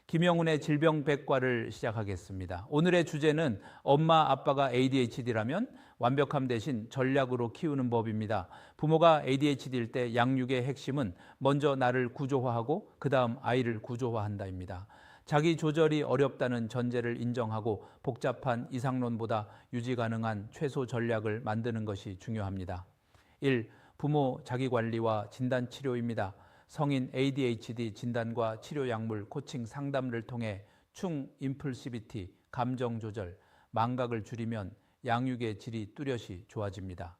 김영훈의 질병백과를 시작하겠습니다. 오늘의 주제는 엄마, 아빠가 ADHD라면 완벽함 대신 전략으로 키우는 법입니다. 부모가 ADHD일 때 양육의 핵심은 먼저 나를 구조화하고 그 다음 아이를 구조화한다입니다. 자기 조절이 어렵다는 전제를 인정하고 복잡한 이상론보다 유지 가능한 최소 전략을 만드는 것이 중요합니다. 1. 부모 자기관리와 진단치료입니다. 성인 ADHD 진단과 치료 약물, 코칭 상담을 통해 임플시비티, 감정 조절, 망각을 줄이면 양육의 질이 뚜렷이 좋아집니다.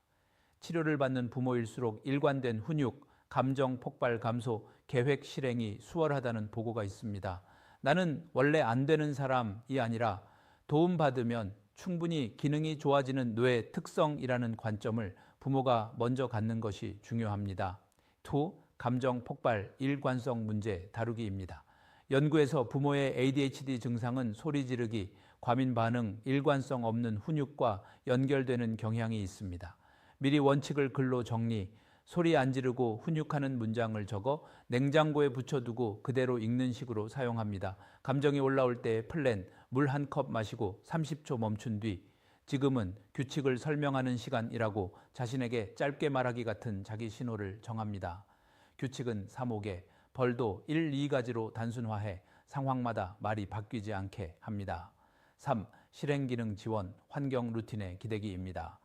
치료를 받는 부모일수록 일관된 훈육, 감정 폭발 감소, 계획 실행이 수월하다는 보고가 있습니다. 나는 원래 안 되는 사람이 아니라 도움받으면 충분히 기능이 좋아지는 뇌의 특성이라는 관점을 부모가 먼저 갖는 것이 중요합니다. 2. 감정 폭발 일관성 문제 다루기입니다. 연구에서 부모의 ADHD 증상은 소리 지르기, 과민 반응, 일관성 없는 훈육과 연결되는 경향이 있습니다. 미리 원칙을 글로 정리, 소리 안 지르고 훈육하는 문장을 적어 냉장고에 붙여두고 그대로 읽는 식으로 사용합니다. 감정이 올라올 때 플랜, 물 한 컵 마시고 30초 멈춘 뒤 지금은 규칙을 설명하는 시간이라고 자신에게 짧게 말하기 같은 자기 신호를 정합니다. 규칙은 3~5개, 벌도 1, 2가지로 단순화해 상황마다 말이 바뀌지 않게 합니다. 3. 실행기능 지원, 환경 루틴의 기대기입니다.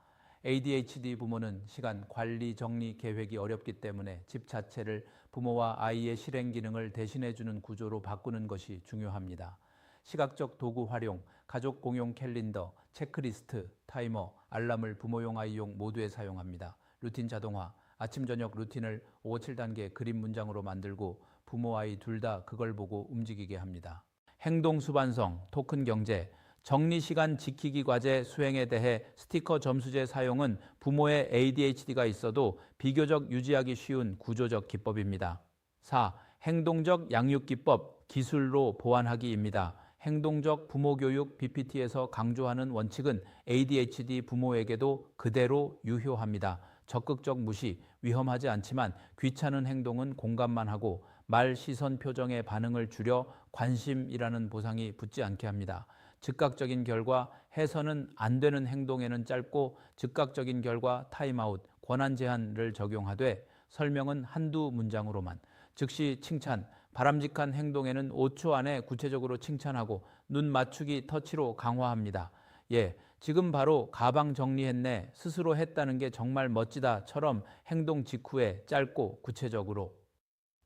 ADHD 부모는 시간, 관리, 정리, 계획이 어렵기 때문에 집 자체를 부모와 아이의 실행기능을 대신해주는 구조로 바꾸는 것이 중요합니다. 시각적 도구 활용, 가족 공용 캘린더, 체크리스트, 타이머, 알람을 부모용 아이용 모두에 사용합니다. 루틴 자동화, 아침 저녁 루틴을 5, 7단계 그림 문장으로 만들고 부모 아이 둘 다 그걸 보고 움직이게 합니다. 행동 수반성, 토큰 경제, 정리 시간 지키기 과제 수행에 대해 스티커 점수제 사용은 부모의 ADHD가 있어도 비교적 유지하기 쉬운 구조적 기법입니다. 4. 행동적 양육 기법, 기술로 보완하기입니다. 행동적 부모 교육 BPT에서 강조하는 원칙은 ADHD 부모에게도 그대로 유효합니다. 적극적 무시, 위험하지 않지만 귀찮은 행동은 공감만 하고 말, 시선, 표정의 반응을 줄여 관심이라는 보상이 붙지 않게 합니다. 즉각적인 결과, 해서는 안 되는 행동에는 짧고 즉각적인 결과, 타임아웃, 권한 제한을 적용하되 설명은 한두 문장으로만, 즉시 칭찬, 바람직한 행동에는 5초 안에 구체적으로 칭찬하고 눈 맞추기 터치로 강화합니다. 예, 지금 바로 가방 정리했네, 스스로 했다는 게 정말 멋지다처럼 행동 직후에 짧고 구체적으로.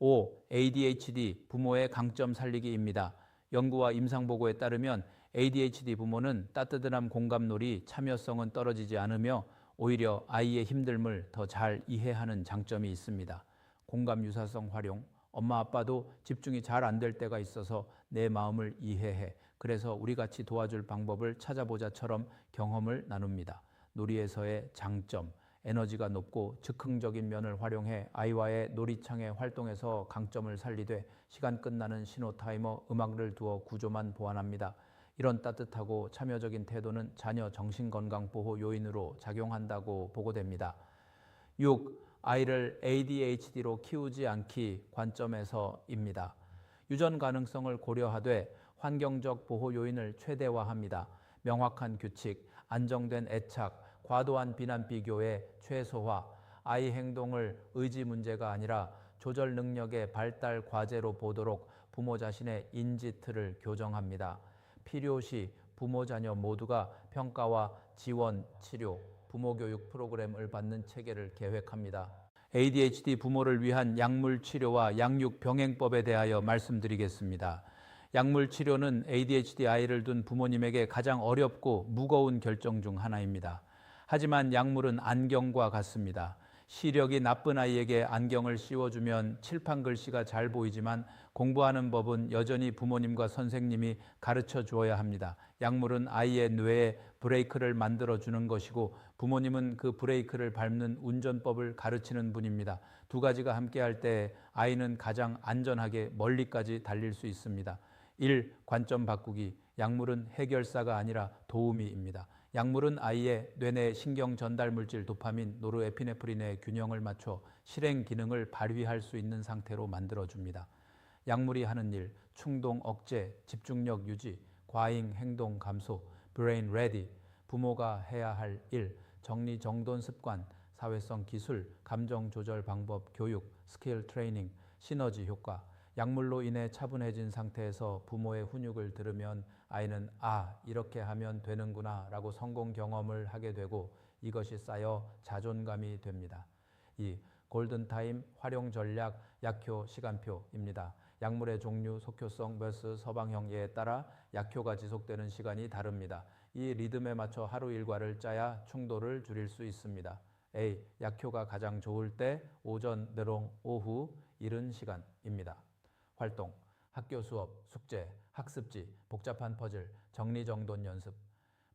5. ADHD 부모의 강점 살리기입니다. 연구와 임상보고에 따르면 ADHD 부모는 따뜻함, 공감놀이, 참여성은 떨어지지 않으며 오히려 아이의 힘듦을 더 잘 이해하는 장점이 있습니다. 공감 유사성 활용, 엄마 아빠도 집중이 잘 안 될 때가 있어서 내 마음을 이해해. 그래서 우리 같이 도와줄 방법을 찾아보자처럼 경험을 나눕니다. 놀이에서의 장점, 에너지가 높고 즉흥적인 면을 활용해 아이와의 놀이창의 활동에서 강점을 살리되 시간 끝나는 신호 타이머, 음악을 두어 구조만 보완합니다. 이런 따뜻하고 참여적인 태도는 자녀 정신건강보호 요인으로 작용한다고 보고됩니다. 6. 아이를 ADHD로 키우지 않기 관점에서입니다. 유전 가능성을 고려하되 환경적 보호 요인을 최대화합니다. 명확한 규칙, 안정된 애착, 과도한 비난 비교의 최소화, 아이 행동을 의지 문제가 아니라 조절 능력의 발달 과제로 보도록 부모 자신의 인지 틀을 교정합니다. 필요시 부모 자녀 모두가 평가와 지원, 치료, 부모 교육 프로그램을 받는 체계를 계획합니다. ADHD 부모를 위한 약물 치료와 양육 병행법에 대하여 말씀드리겠습니다. 약물 치료는 ADHD 아이를 둔 부모님에게 가장 어렵고 무거운 결정 중 하나입니다. 하지만 약물은 안경과 같습니다. 시력이 나쁜 아이에게 안경을 씌워주면 칠판 글씨가 잘 보이지만 공부하는 법은 여전히 부모님과 선생님이 가르쳐 주어야 합니다. 약물은 아이의 뇌에 브레이크를 만들어 주는 것이고 부모님은 그 브레이크를 밟는 운전법을 가르치는 분입니다. 두 가지가 함께할 때 아이는 가장 안전하게 멀리까지 달릴 수 있습니다. 1. 관점 바꾸기. 약물은 해결사가 아니라 도우미입니다. 약물은 아이의 뇌내 신경 전달 물질 도파민, 노르에피네프린의 균형을 맞춰 실행 기능을 발휘할 수 있는 상태로 만들어줍니다. 약물이 하는 일, 충동 억제, 집중력 유지, 과잉 행동 감소, 브레인 레디, 부모가 해야 할 일, 정리정돈 습관, 사회성 기술, 감정 조절 방법, 교육, 스킬 트레이닝, 시너지 효과. 약물로 인해 차분해진 상태에서 부모의 훈육을 들으면 아이는 이렇게 하면 되는구나 라고 성공 경험을 하게 되고 이것이 쌓여 자존감이 됩니다. 2. 골든타임 활용 전략 약효 시간표입니다. 약물의 종류, 속효성 vs 서방형 예에 따라 약효가 지속되는 시간이 다릅니다. 이 리듬에 맞춰 하루 일과를 짜야 충돌을 줄일 수 있습니다. A. 약효가 가장 좋을 때 오전, 내롱, 오후, 이른 시간입니다. 활동, 학교 수업, 숙제, 학습지, 복잡한 퍼즐, 정리정돈 연습.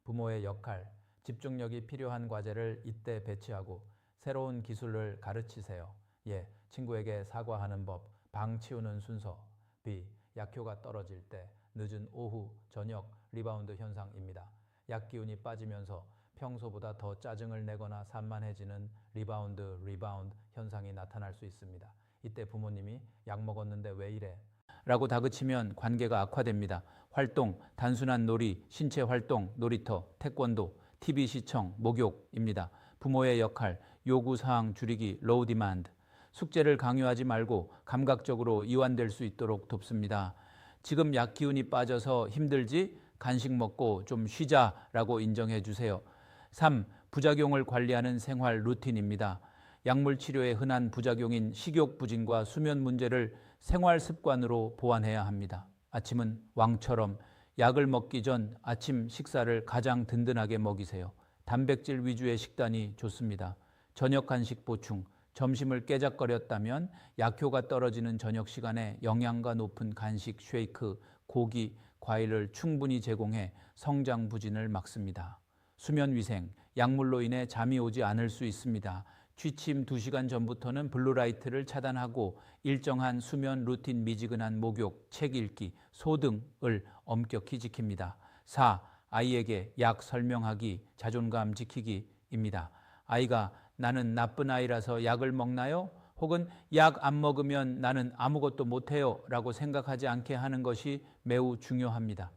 부모의 역할, 집중력이 필요한 과제를 이때 배치하고 새로운 기술을 가르치세요. 예, 친구에게 사과하는 법, 방 치우는 순서. B. 약효가 떨어질 때 늦은 오후, 저녁, 리바운드 현상입니다. 약 기운이 빠지면서 평소보다 더 짜증을 내거나 산만해지는 리바운드 현상이 나타날 수 있습니다. 이때 부모님이 약 먹었는데 왜 이래? 라고 다그치면 관계가 악화됩니다. 활동, 단순한 놀이, 신체 활동, 놀이터, 태권도, TV 시청, 목욕입니다. 부모의 역할, 요구사항 줄이기, 로우 디만드. 숙제를 강요하지 말고 감각적으로 이완될 수 있도록 돕습니다. 지금 약 기운이 빠져서 힘들지? 간식 먹고 좀 쉬자라고 인정해 주세요. 3. 부작용을 관리하는 생활 루틴입니다. 약물 치료의 흔한 부작용인 식욕 부진과 수면 문제를 생활 습관으로 보완해야 합니다. 아침은 왕처럼 약을 먹기 전 아침 식사를 가장 든든하게 먹이세요. 단백질 위주의 식단이 좋습니다. 저녁 간식 보충, 점심을 깨작거렸다면 약효가 떨어지는 저녁 시간에 영양가 높은 간식, 쉐이크, 고기, 과일을 충분히 제공해 성장 부진을 막습니다. 수면 위생, 약물로 인해 잠이 오지 않을 수 있습니다. 취침 2시간 전부터는 블루라이트를 차단하고 일정한 수면 루틴, 미지근한 목욕, 책 읽기, 소등을 엄격히 지킵니다. 4. 아이에게 약 설명하기, 자존감 지키기입니다. 아이가 나는 나쁜 아이라서 약을 먹나요? 혹은 약 안 먹으면 나는 아무것도 못해요 라고 생각하지 않게 하는 것이 매우 중요합니다.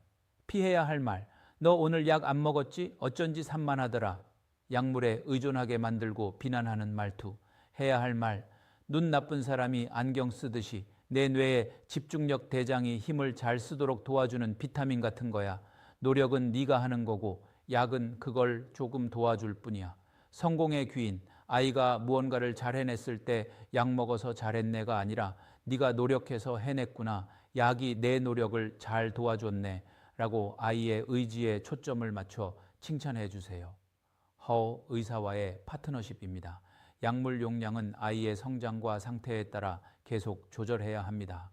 피해야 할 말, 너 오늘 약 안 먹었지? 어쩐지 산만하더라. 약물에 의존하게 만들고 비난하는 말투. 해야 할 말, 눈 나쁜 사람이 안경 쓰듯이 내 뇌에 집중력 대장이 힘을 잘 쓰도록 도와주는 비타민 같은 거야. 노력은 네가 하는 거고 약은 그걸 조금 도와줄 뿐이야. 성공의 귀인, 아이가 무언가를 잘 해냈을 때 약 먹어서 잘했네가 아니라 네가 노력해서 해냈구나. 약이 내 노력을 잘 도와줬네 라고 아이의 의지에 초점을 맞춰 칭찬해 주세요. 허 의사와의 파트너십입니다. 약물 용량은 아이의 성장과 상태에 따라 계속 조절해야 합니다.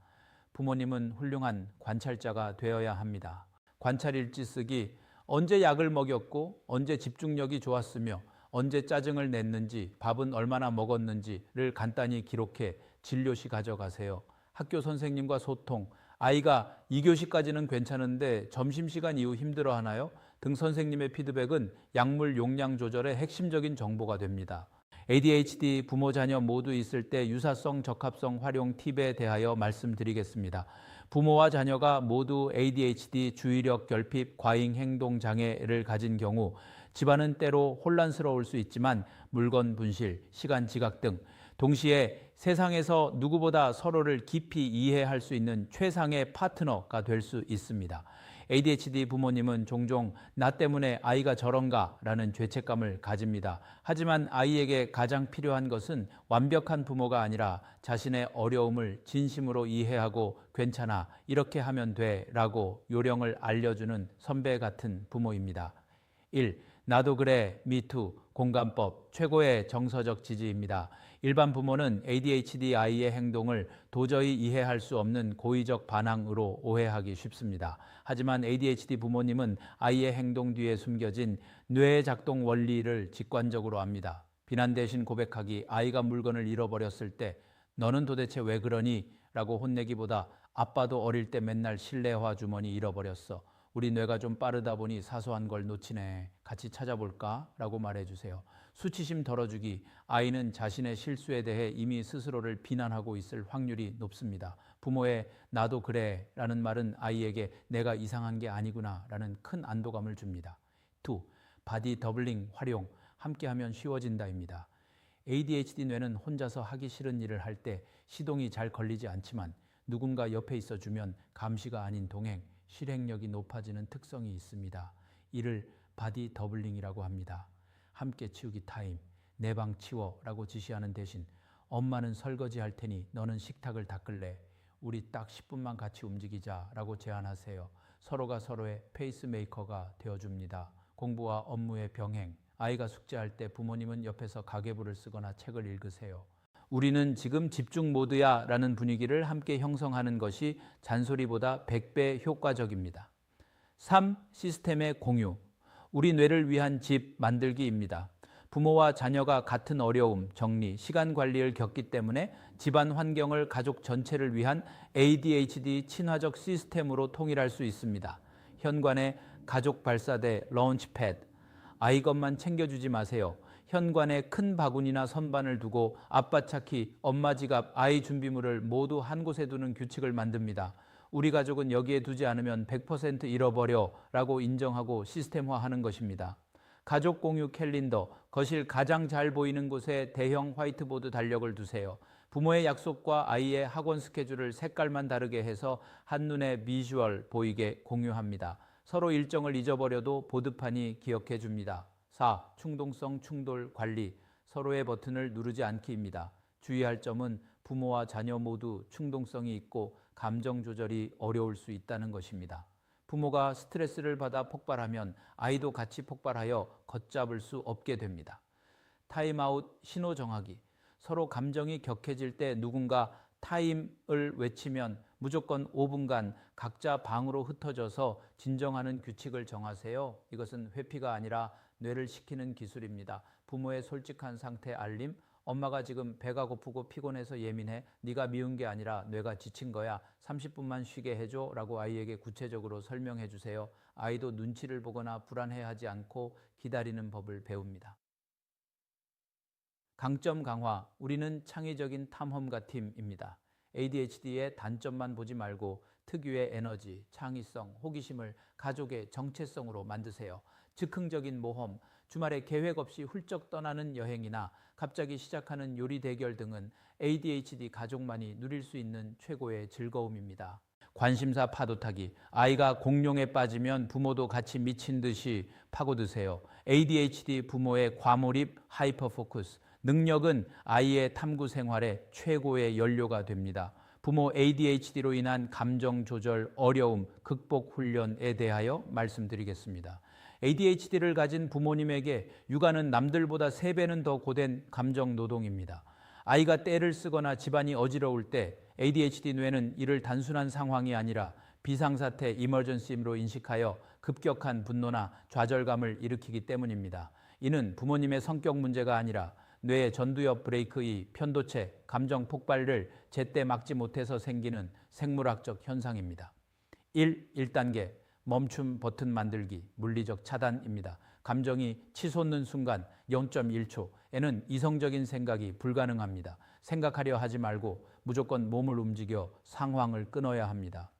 부모님은 훌륭한 관찰자가 되어야 합니다. 관찰일지 쓰기, 언제 약을 먹였고 언제 집중력이 좋았으며 언제 짜증을 냈는지, 밥은 얼마나 먹었는지를 간단히 기록해 진료시 가져가세요. 학교 선생님과 소통, 아이가 2교시까지는 괜찮은데 점심시간 이후 힘들어하나요? 등 선생님의 피드백은 약물 용량 조절의 핵심적인 정보가 됩니다. ADHD 부모 자녀 모두 있을 때 유사성 적합성 활용 팁에 대하여 말씀드리겠습니다. 부모와 자녀가 모두 ADHD 주의력 결핍 과잉 행동 장애를 가진 경우 집안은 때로 혼란스러울 수 있지만 물건 분실, 시간 지각 등 동시에 세상에서 누구보다 서로를 깊이 이해할 수 있는 최상의 파트너가 될 수 있습니다. ADHD 부모님은 종종 나 때문에 아이가 저런가 라는 죄책감을 가집니다. 하지만 아이에게 가장 필요한 것은 완벽한 부모가 아니라 자신의 어려움을 진심으로 이해하고 괜찮아, 이렇게 하면 돼 라고 요령을 알려주는 선배 같은 부모입니다. 1. 나도 그래, 미투, 공감법, 최고의 정서적 지지입니다. 일반 부모는 ADHD 아이의 행동을 도저히 이해할 수 없는 고의적 반항으로 오해하기 쉽습니다. 하지만 ADHD 부모님은 아이의 행동 뒤에 숨겨진 뇌의 작동 원리를 직관적으로 압니다. 비난 대신 고백하기, 아이가 물건을 잃어버렸을 때 너는 도대체 왜 그러니? 라고 혼내기보다 아빠도 어릴 때 맨날 실내화 주머니 잃어버렸어. 우리 뇌가 좀 빠르다 보니 사소한 걸 놓치네. 같이 찾아볼까? 라고 말해주세요. 수치심 덜어주기. 아이는 자신의 실수에 대해 이미 스스로를 비난하고 있을 확률이 높습니다. 부모의 나도 그래 라는 말은 아이에게 내가 이상한 게 아니구나 라는 큰 안도감을 줍니다. 2. 바디 더블링 활용. 함께하면 쉬워진다입니다. ADHD 뇌는 혼자서 하기 싫은 일을 할 때 시동이 잘 걸리지 않지만 누군가 옆에 있어주면 감시가 아닌 동행, 실행력이 높아지는 특성이 있습니다. 이를 바디 더블링이라고 합니다. 함께 치우기 타임, 내 방 치워 라고 지시하는 대신 엄마는 설거지 할 테니 너는 식탁을 닦을래? 우리 딱 10분만 같이 움직이자 라고 제안하세요. 서로가 서로의 페이스메이커가 되어줍니다. 공부와 업무의 병행, 아이가 숙제할 때 부모님은 옆에서 가계부를 쓰거나 책을 읽으세요. 우리는 지금 집중 모드야 라는 분위기를 함께 형성하는 것이 잔소리보다 100배 효과적입니다. 3. 시스템의 공유. 우리 뇌를 위한 집 만들기입니다. 부모와 자녀가 같은 어려움, 정리, 시간 관리를 겪기 때문에 집안 환경을 가족 전체를 위한 ADHD 친화적 시스템으로 통일할 수 있습니다. 현관에 가족 발사대 런치패드. 아이 것만 챙겨주지 마세요. 현관에 큰 바구니나 선반을 두고 아빠 차키, 엄마 지갑, 아이 준비물을 모두 한 곳에 두는 규칙을 만듭니다. 우리 가족은 여기에 두지 않으면 100% 잃어버려 라고 인정하고 시스템화하는 것입니다. 가족 공유 캘린더, 거실 가장 잘 보이는 곳에 대형 화이트보드 달력을 두세요. 부모의 약속과 아이의 학원 스케줄을 색깔만 다르게 해서 한눈에 비주얼 보이게 공유합니다. 서로 일정을 잊어버려도 보드판이 기억해 줍니다. 4. 충동성 충돌 관리. 서로의 버튼을 누르지 않기입니다. 주의할 점은 부모와 자녀 모두 충동성이 있고 감정 조절이 어려울 수 있다는 것입니다. 부모가 스트레스를 받아 폭발하면 아이도 같이 폭발하여 걷잡을 수 없게 됩니다. 타임아웃 신호 정하기. 서로 감정이 격해질 때 누군가 타임을 외치면 무조건 5분간 각자 방으로 흩어져서 진정하는 규칙을 정하세요. 이것은 회피가 아니라 뇌를 식히는 기술입니다. 부모의 솔직한 상태 알림, 엄마가 지금 배가 고프고 피곤해서 예민해. 네가 미운 게 아니라 뇌가 지친 거야. 30분만 쉬게 해줘 라고 아이에게 구체적으로 설명해 주세요. 아이도 눈치를 보거나 불안해하지 않고 기다리는 법을 배웁니다. 강점 강화. 우리는 창의적인 탐험가 팀입니다. ADHD의 단점만 보지 말고 특유의 에너지, 창의성, 호기심을 가족의 정체성으로 만드세요. 즉흥적인 모험, 주말에 계획 없이 훌쩍 떠나는 여행이나 갑자기 시작하는 요리 대결 등은 ADHD 가족만이 누릴 수 있는 최고의 즐거움입니다. 관심사 파도 타기. 아이가 공룡에 빠지면 부모도 같이 미친 듯이 파고드세요. ADHD 부모의 과몰입, 하이퍼 포커스. 능력은 아이의 탐구 생활의 최고의 연료가 됩니다. 부모 ADHD로 인한 감정 조절 어려움 극복 훈련에 대하여 말씀드리겠습니다. ADHD를 가진 부모님에게 육아는 남들보다 3배는 더 고된 감정 노동입니다. 아이가 떼를 쓰거나 집안이 어지러울 때 ADHD 뇌는 이를 단순한 상황이 아니라 비상사태 이머전시로 인식하여 급격한 분노나 좌절감을 일으키기 때문입니다. 이는 부모님의 성격 문제가 아니라 뇌의 전두엽 브레이크의 편도체, 감정 폭발을 제때 막지 못해서 생기는 생물학적 현상입니다. 1단계 멈춤 버튼 만들기, 물리적 차단입니다. 감정이 치솟는 순간 0.1초에는 이성적인 생각이 불가능합니다. 생각하려 하지 말고 무조건 몸을 움직여 상황을 끊어야 합니다.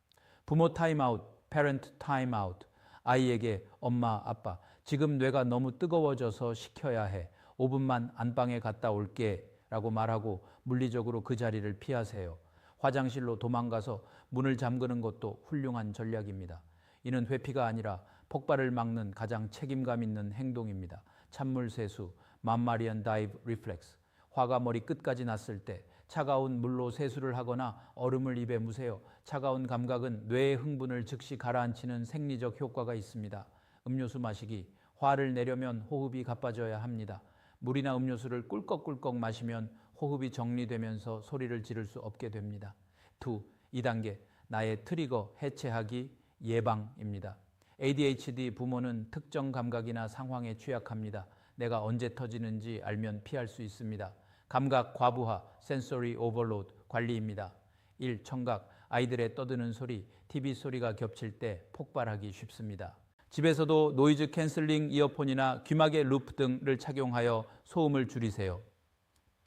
부모 타임아웃, 패런트 타임아웃. 아이에게 엄마, 아빠, 지금 뇌가 너무 뜨거워져서 식혀야 해. 5분만 안방에 갔다 올게 라고 말하고 물리적으로 그 자리를 피하세요. 화장실로 도망가서 문을 잠그는 것도 훌륭한 전략입니다. 이는 회피가 아니라 폭발을 막는 가장 책임감 있는 행동입니다. 찬물 세수, 맘마리안 다이브 리플렉스. 화가 머리 끝까지 났을 때 차가운 물로 세수를 하거나 얼음을 입에 무세요. 차가운 감각은 뇌의 흥분을 즉시 가라앉히는 생리적 효과가 있습니다. 음료수 마시기. 화를 내려면 호흡이 가빠져야 합니다. 물이나 음료수를 꿀꺽꿀꺽 마시면 호흡이 정리되면서 소리를 지를 수 없게 됩니다. 2단계 나의 트리거 해체하기 예방입니다. ADHD 부모는 특정 감각이나 상황에 취약합니다. 내가 언제 터지는지 알면 피할 수 있습니다. 감각 과부하, 센서리 오버로드 관리입니다. 1. 청각. 아이들의 떠드는 소리, TV 소리가 겹칠 때 폭발하기 쉽습니다. 집에서도 노이즈 캔슬링 이어폰이나 귀마개 루프 등을 착용하여 소음을 줄이세요.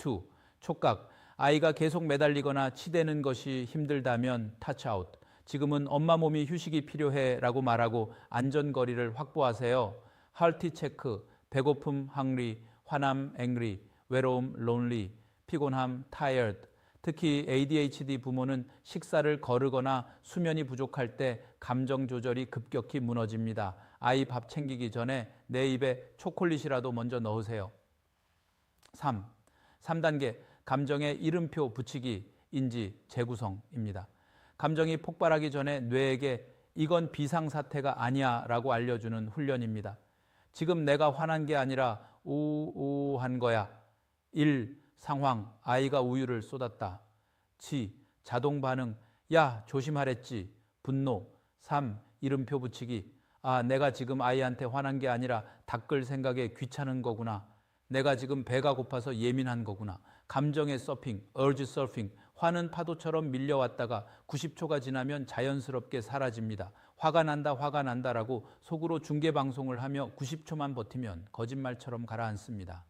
2. 촉각. 아이가 계속 매달리거나 치대는 것이 힘들다면 터치아웃. 지금은 엄마 몸이 휴식이 필요해 라고 말하고 안전거리를 확보하세요. 하트 체크, 배고픔, hungry, 화남, angry, 외로움, lonely, 피곤함, tired. 특히 ADHD 부모는 식사를 거르거나 수면이 부족할 때 감정 조절이 급격히 무너집니다. 아이 밥 챙기기 전에 내 입에 초콜릿이라도 먼저 넣으세요. 3단계 감정의 이름표 붙이기, 인지, 재구성입니다. 감정이 폭발하기 전에 뇌에게 이건 비상사태가 아니야 라고 알려주는 훈련입니다. 지금 내가 화난 게 아니라 우한 거야. 1. 상황, 아이가 우유를 쏟았다. 2. 자동 반응, 야 조심하랬지. 분노. 3. 이름표 붙이기, 아 내가 지금 아이한테 화난 게 아니라 닦을 생각에 귀찮은 거구나. 내가 지금 배가 고파서 예민한 거구나. 감정의 서핑, urge surfing, 화는 파도처럼 밀려왔다가 90초가 지나면 자연스럽게 사라집니다. 화가 난다라고 속으로 중계방송을 하며 90초만 버티면 거짓말처럼 가라앉습니다.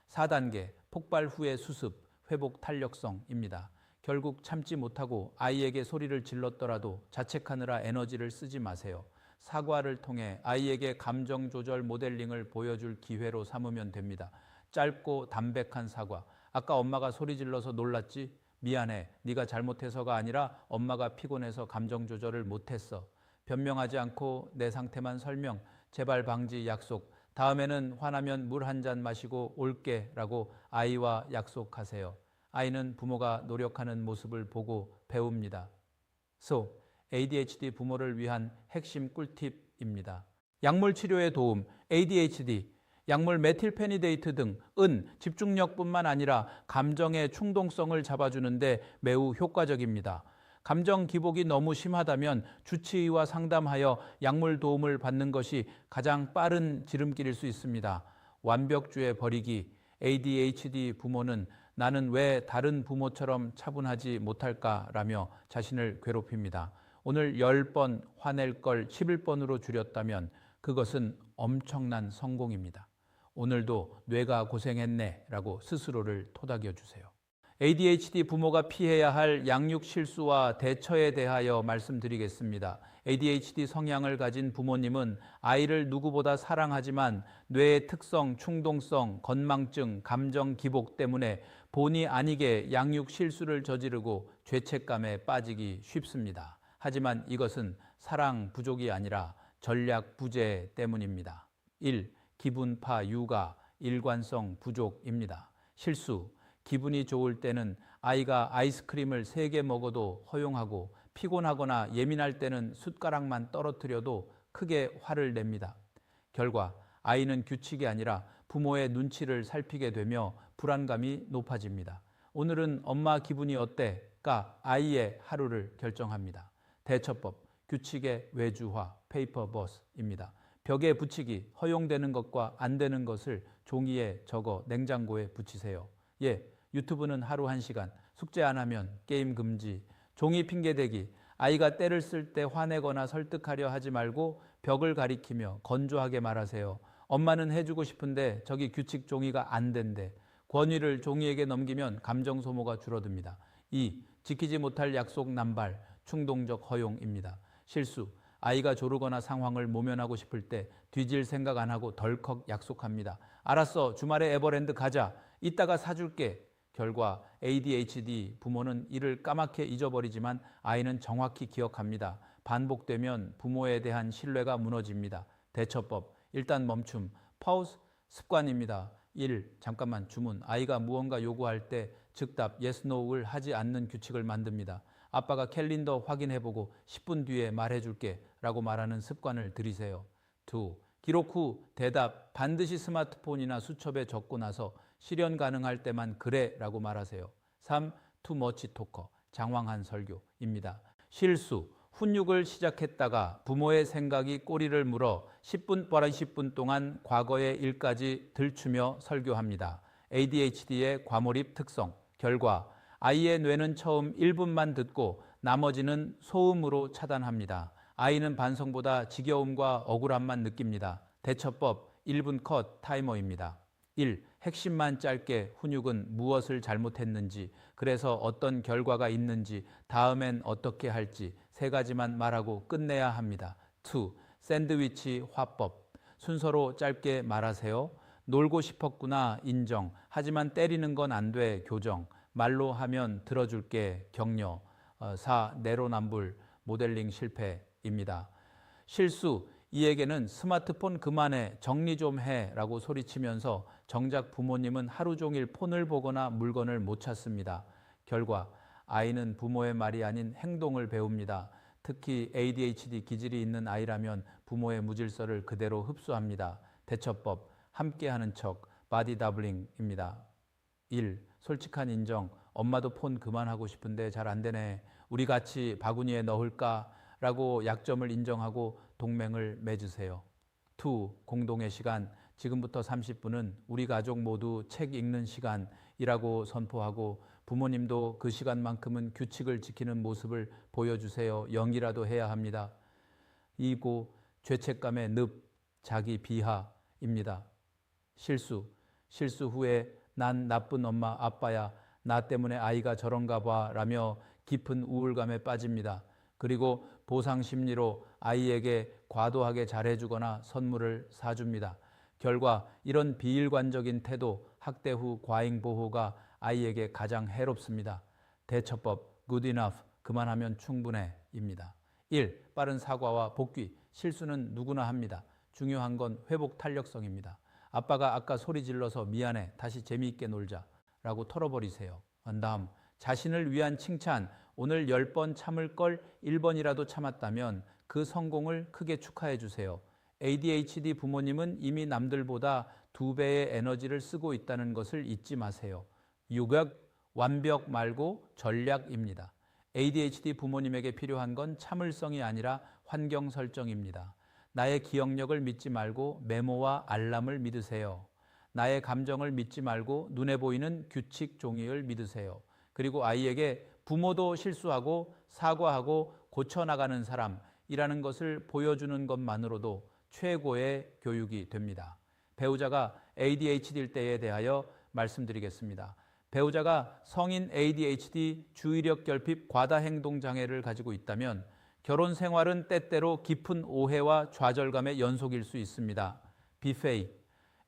4단계 폭발 후의 수습, 회복 탄력성입니다. 결국 참지 못하고 아이에게 소리를 질렀더라도 자책하느라 에너지를 쓰지 마세요. 사과를 통해 아이에게 감정 조절 모델링을 보여줄 기회로 삼으면 됩니다. 짧고 담백한 사과. 아까 엄마가 소리 질러서 놀랐지? 미안해. 네가 잘못해서가 아니라 엄마가 피곤해서 감정 조절을 못했어. 변명하지 않고 내 상태만 설명. 재발 방지 약속. 다음에는 화나면 물 한 잔 마시고 올게 라고 아이와 약속하세요. 아이는 부모가 노력하는 모습을 보고 배웁니다. ADHD 부모를 위한 핵심 꿀팁입니다. 약물 치료에 도움, ADHD, 약물 메틸페니데이트 등은 집중력뿐만 아니라 감정의 충동성을 잡아주는데 매우 효과적입니다. 감정 기복이 너무 심하다면 주치의와 상담하여 약물 도움을 받는 것이 가장 빠른 지름길일 수 있습니다. 완벽주의 버리기, ADHD 부모는 나는 왜 다른 부모처럼 차분하지 못할까라며 자신을 괴롭힙니다. 오늘 10번 화낼 걸 11번으로 줄였다면 그것은 엄청난 성공입니다. 오늘도 뇌가 고생했네 라고 스스로를 토닥여 주세요. ADHD 부모가 피해야 할 양육 실수와 대처에 대하여 말씀드리겠습니다. ADHD 성향을 가진 부모님은 아이를 누구보다 사랑하지만 뇌의 특성, 충동성, 건망증, 감정 기복 때문에 본의 아니게 양육 실수를 저지르고 죄책감에 빠지기 쉽습니다. 하지만 이것은 사랑 부족이 아니라 전략 부재 때문입니다. 1. 기분파 육아, 일관성 부족입니다. 실수, 기분이 좋을 때는 아이가 아이스크림을 3개 먹어도 허용하고 피곤하거나 예민할 때는 숟가락만 떨어뜨려도 크게 화를 냅니다. 결과 아이는 규칙이 아니라 부모의 눈치를 살피게 되며 불안감이 높아집니다. 오늘은 엄마 기분이 어때?가 아이의 하루를 결정합니다. 대처법, 규칙의 외주화, 페이퍼버스입니다. 벽에 붙이기, 허용되는 것과 안 되는 것을 종이에 적어 냉장고에 붙이세요. 유튜브는 하루 1시간, 숙제 안 하면 게임 금지, 종이 핑계대기, 아이가 때를 쓸 때 화내거나 설득하려 하지 말고 벽을 가리키며 건조하게 말하세요. 엄마는 해주고 싶은데 저기 규칙 종이가 안 된대. 권위를 종이에게 넘기면 감정 소모가 줄어듭니다. 2. 지키지 못할 약속 남발, 충동적 허용입니다. 실수, 아이가 조르거나 상황을 모면하고 싶을 때 뒤질 생각 안 하고 덜컥 약속합니다. 알았어, 주말에 에버랜드 가자. 이따가 사줄게. 결과 ADHD 부모는 이를 까맣게 잊어버리지만 아이는 정확히 기억합니다. 반복되면 부모에 대한 신뢰가 무너집니다. 대처법, 일단 멈춤, 파우스, 습관입니다. 1. 잠깐만 주문, 아이가 무언가 요구할 때 즉답 yes, no를 하지 않는 규칙을 만듭니다. 아빠가 캘린더 확인해보고 10분 뒤에 말해줄게 라고 말하는 습관을 들이세요. 2. 기록 후 대답, 반드시 스마트폰이나 수첩에 적고 나서 실현 가능할 때만 그래 라고 말하세요. 3. too much talker, 장황한 설교입니다. 실수, 훈육을 시작했다가 부모의 생각이 꼬리를 물어 10분 동안 과거의 일까지 들추며 설교합니다. ADHD의 과몰입 특성, 결과 아이의 뇌는 처음 1분만 듣고 나머지는 소음으로 차단합니다. 아이는 반성보다 지겨움과 억울함만 느낍니다. 대처법 1분 컷 타이머입니다. 1. 핵심만 짧게 훈육은 무엇을 잘못했는지, 그래서 어떤 결과가 있는지, 다음엔 어떻게 할지 3가지만 말하고 끝내야 합니다. 2. 샌드위치 화법. 순서로 짧게 말하세요. 놀고 싶었구나 인정. 하지만 때리는 건 안 돼 교정. 말로 하면 들어줄게 격려. 4. 내로남불 모델링 실패입니다. 실수. 이에게는 스마트폰 그만해 정리 좀 해 라고 소리치면서 정작 부모님은 하루 종일 폰을 보거나 물건을 못 찾습니다. 결과 아이는 부모의 말이 아닌 행동을 배웁니다. 특히 ADHD 기질이 있는 아이라면 부모의 무질서를 그대로 흡수합니다. 대처법 함께하는 척 바디 더블링입니다. 1. 솔직한 인정. 엄마도 폰 그만하고 싶은데 잘 안 되네. 우리 같이 바구니에 넣을까? 라고 약점을 인정하고 동맹을 맺으세요. 2. 공동의 시간. 지금부터 30분은 우리 가족 모두 책 읽는 시간이라고 선포하고 부모님도 그 시간만큼은 규칙을 지키는 모습을 보여주세요. 0이라도 해야 합니다. 2고 죄책감의 늪, 자기 비하입니다. 실수 후에 난 나쁜 엄마 아빠야, 나 때문에 아이가 저런가 봐 라며 깊은 우울감에 빠집니다. 그리고 보상 심리로 아이에게 과도하게 잘해주거나 선물을 사줍니다. 결과 이런 비일관적인 태도, 학대 후 과잉 보호가 아이에게 가장 해롭습니다. 대처법 good enough, 그만하면 충분해 입니다. 1. 빠른 사과와 복귀. 실수는 누구나 합니다. 중요한 건 회복 탄력성입니다. 아빠가 아까 소리 질러서 미안해. 다시 재미있게 놀자 라고 털어버리세요. 다음 자신을 위한 칭찬. 오늘 10번 참을 걸 1번이라도 참았다면 그 성공을 크게 축하해 주세요. ADHD 부모님은 이미 남들보다 2배의 에너지를 쓰고 있다는 것을 잊지 마세요. 유격, 완벽 말고 전략입니다. ADHD 부모님에게 필요한 건 참을성이 아니라 환경 설정입니다. 나의 기억력을 믿지 말고 메모와 알람을 믿으세요. 나의 감정을 믿지 말고 눈에 보이는 규칙 종이를 믿으세요. 그리고 아이에게 부모도 실수하고 사과하고 고쳐나가는 사람이라는 것을 보여주는 것만으로도 최고의 교육이 됩니다. 배우자가 ADHD일 때에 대하여 말씀드리겠습니다. 배우자가 성인 ADHD 주의력 결핍 과다행동 장애를 가지고 있다면 결혼 생활은 때때로 깊은 오해와 좌절감의 연속일 수 있습니다. 비페이.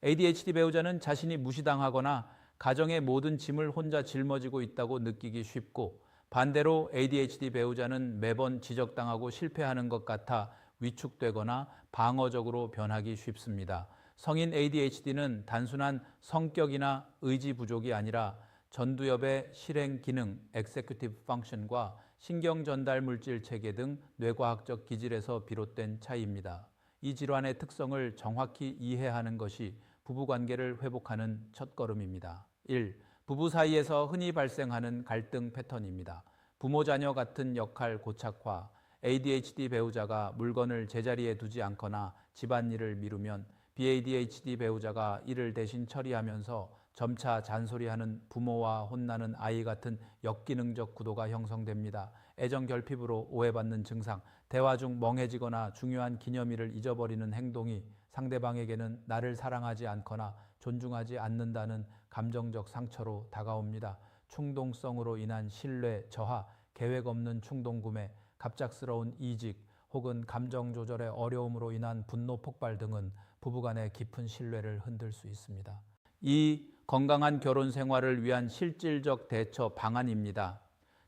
ADHD 배우자는 자신이 무시당하거나 가정의 모든 짐을 혼자 짊어지고 있다고 느끼기 쉽고, 반대로 ADHD 배우자는 매번 지적당하고 실패하는 것 같아 위축되거나 방어적으로 변하기 쉽습니다. 성인 ADHD는 단순한 성격이나 의지 부족이 아니라 전두엽의 실행 기능, executive function과 신경 전달 물질 체계 등 뇌과학적 기질에서 비롯된 차이입니다. 이 질환의 특성을 정확히 이해하는 것이 부부관계를 회복하는 첫걸음입니다. 1. 부부 사이에서 흔히 발생하는 갈등 패턴입니다. 부모 자녀 같은 역할 고착화. ADHD 배우자가 물건을 제자리에 두지 않거나 집안일을 미루면 BADHD 배우자가 이를 대신 처리하면서 점차 잔소리하는 부모와 혼나는 아이 같은 역기능적 구도가 형성됩니다. 애정 결핍으로 오해받는 증상, 대화 중 멍해지거나 중요한 기념일을 잊어버리는 행동이 상대방에게는 나를 사랑하지 않거나 존중하지 않는다는 감정적 상처로 다가옵니다. 충동성으로 인한 신뢰 저하, 계획 없는 충동구매, 갑작스러운 이직 혹은 감정 조절의 어려움으로 인한 분노 폭발 등은 부부간의 깊은 신뢰를 흔들 수 있습니다. 이 건강한 결혼 생활을 위한 실질적 대처 방안입니다.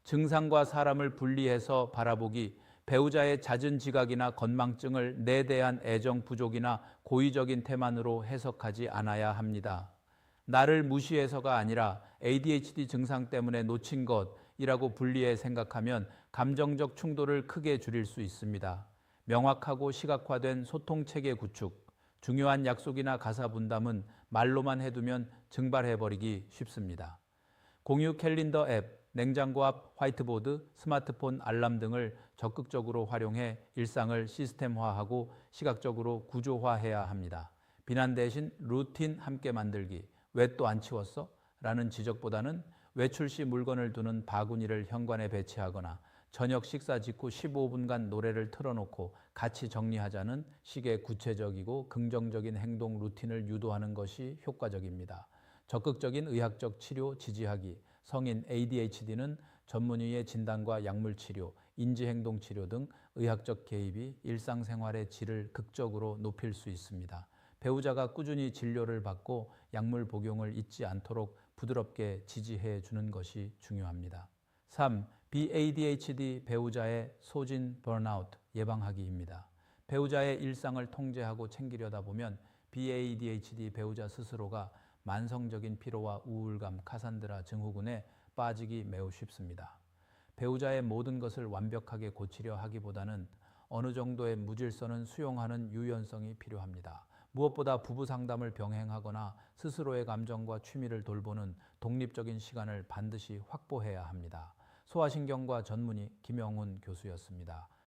증상과 사람을 분리해서 바라보기, 배우자의 잦은 지각이나 건망증을 내 대한 애정 부족이나 고의적인 태만으로 해석하지 않아야 합니다. 나를 무시해서가 아니라 ADHD 증상 때문에 놓친 것이라고 분리해 생각하면 감정적 충돌을 크게 줄일 수 있습니다. 명확하고 시각화된 소통체계 구축, 중요한 약속이나 가사 분담은 말로만 해두면 증발해버리기 쉽습니다. 공유 캘린더 앱, 냉장고 앞 화이트보드, 스마트폰 알람 등을 적극적으로 활용해 일상을 시스템화하고 시각적으로 구조화해야 합니다. 비난 대신 루틴 함께 만들기, 왜 또 안 치웠어? 라는 지적보다는 외출 시 물건을 두는 바구니를 현관에 배치하거나 저녁 식사 직후 15분간 노래를 틀어놓고 같이 정리하자는 식의 구체적이고 긍정적인 행동 루틴을 유도하는 것이 효과적입니다. 적극적인 의학적 치료 지지하기, 성인 ADHD는 전문의의 진단과 약물 치료, 인지행동 치료 등 의학적 개입이 일상생활의 질을 극적으로 높일 수 있습니다. 배우자가 꾸준히 진료를 받고 약물 복용을 잊지 않도록 부드럽게 지지해 주는 것이 중요합니다. 3. BADHD 배우자의 소진 번아웃 예방하기입니다. 배우자의 일상을 통제하고 챙기려다 보면 BADHD 배우자 스스로가 만성적인 피로와 우울감, 카산드라 증후군에 빠지기 매우 쉽습니다. 배우자의 모든 것을 완벽하게 고치려 하기보다는 어느 정도의 무질서는 수용하는 유연성이 필요합니다. 무엇보다 부부 상담을 병행하거나 스스로의 감정과 취미를 돌보는 독립적인 시간을 반드시 확보해야 합니다. 소아신경과 전문의 김영훈 교수였습니다.